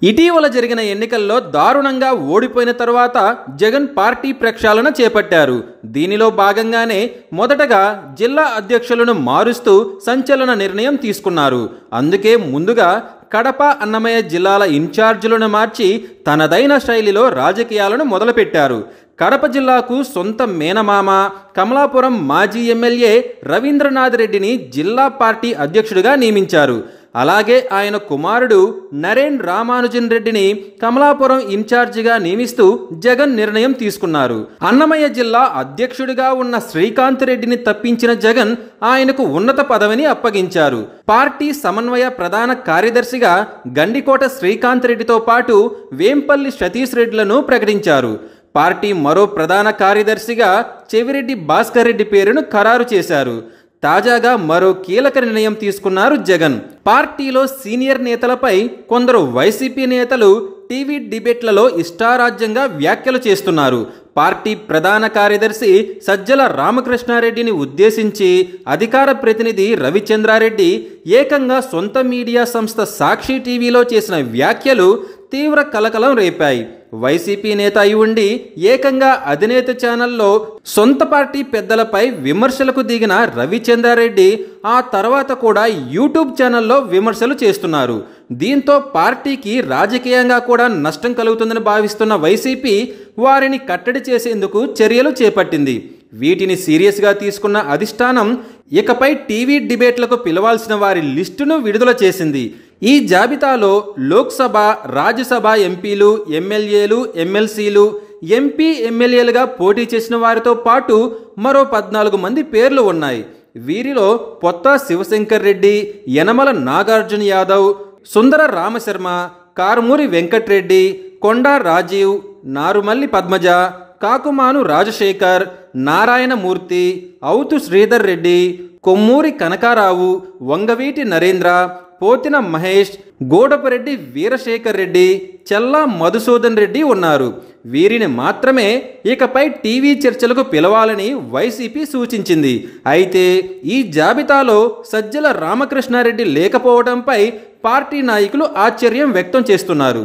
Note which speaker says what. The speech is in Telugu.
Speaker 1: ఇటీవల జరిగిన ఎన్నికల్లో దారుణంగా ఓడిపోయిన తరువాత జగన్ పార్టీ ప్రక్షాళన చేపట్టారు. దీనిలో భాగంగానే మొదటగా జిల్లా అధ్యక్షులను మారుస్తూ సంచలన నిర్ణయం తీసుకున్నారు. అందుకే ముందుగా కడప, అన్నమయ్య జిల్లాల ఇన్ఛార్జీలను మార్చి తనదైన శైలిలో రాజకీయాలను మొదలుపెట్టారు. కడప జిల్లాకు సొంత మేనమామ కమలాపురం మాజీ ఎమ్మెల్యే రవీంద్రనాథ్ రెడ్డిని జిల్లా పార్టీ అధ్యక్షుడిగా నియమించారు. అలాగే ఆయన కుమారుడు నరేన్ రామానుజన్ రెడ్డిని కమలాపురం ఇన్ఛార్జిగా నియమిస్తూ జగన్ నిర్ణయం తీసుకున్నారు. అన్నమయ్య జిల్లా అధ్యక్షుడిగా ఉన్న శ్రీకాంత్ రెడ్డిని తప్పించిన జగన్ ఆయనకు ఉన్నత పదవిని అప్పగించారు. పార్టీ సమన్వయ ప్రధాన కార్యదర్శిగా గండికోట శ్రీకాంత్ రెడ్డితో పాటు వేంపల్లి సతీష్ రెడ్డిలను ప్రకటించారు. పార్టీ మరో ప్రధాన కార్యదర్శిగా చెవిరెడ్డి భాస్కర్ రెడ్డి పేరును ఖరారు చేశారు. తాజాగా మరో కీలక నిర్ణయం తీసుకున్నారు జగన్. పార్టీలో సీనియర్ నేతలపై కొందరు వైసీపీ నేతలు టీవీ డిబేట్లలో ఇష్టారాజ్యంగా వ్యాఖ్యలు చేస్తున్నారు. పార్టీ ప్రధాన కార్యదర్శి సజ్జల రామకృష్ణారెడ్డిని ఉద్దేశించి అధికార ప్రతినిధి రవిచంద్రారెడ్డి ఏకంగా సొంత మీడియా సంస్థ సాక్షి టీవీలో చేసిన వ్యాఖ్యలు తీవ్ర కలకలం రేపాయి. వైసీపీ నేత అయి ఉండి ఏకంగా అధినేత ఛానల్లో సొంత పార్టీ పెద్దలపై విమర్శలకు దిగిన రవిచంద్రారెడ్డి ఆ తర్వాత కూడా యూట్యూబ్ ఛానల్లో విమర్శలు చేస్తున్నారు. దీంతో పార్టీకి రాజకీయంగా కూడా నష్టం కలుగుతుందని భావిస్తున్న వైసీపీ వారిని కట్టడి చేసేందుకు చర్యలు చేపట్టింది. వీటిని సీరియస్గా తీసుకున్న అధిష్టానం ఇకపై టీవీ డిబేట్లకు పిలవాల్సిన వారి లిస్టును విడుదల చేసింది. ఈ జాబితాలో లోక్సభ, రాజ్యసభ ఎంపీలు, ఎమ్మెల్యేలు, ఎమ్మెల్సీలు, ఎంపీ, ఎమ్మెల్యేలుగా పోటీ చేసిన వారితో పాటు మరో 14 మంది పేర్లు ఉన్నాయి. వీరిలో పొత్త శివశంకర్ రెడ్డి, యనమల నాగార్జున యాదవ్, సుందర రామశర్మ, కారుమూరి వెంకట్రెడ్డి, కొండా రాజీవ్, నారుమల్లి పద్మజ, కాకుమాను రాజశేఖర్, నారాయణమూర్తి, ఔతు శ్రీధర్ రెడ్డి, కొమ్మూరి కనకారావు, వంగవీటి నరేంద్ర, పోతిన మహేష్, గోడపరెడ్డి వీరశేఖర్ రెడ్డి, చెల్లా మధుసూదన్ రెడ్డి ఉన్నారు. వీరిని మాత్రమే ఇకపై టీవీ చర్చలకు పిలవాలని వైసీపీ సూచించింది. అయితే ఈ జాబితాలో సజ్జల రామకృష్ణారెడ్డి లేకపోవడంపై పార్టీ నాయకులు ఆశ్చర్యం వ్యక్తం చేస్తున్నారు.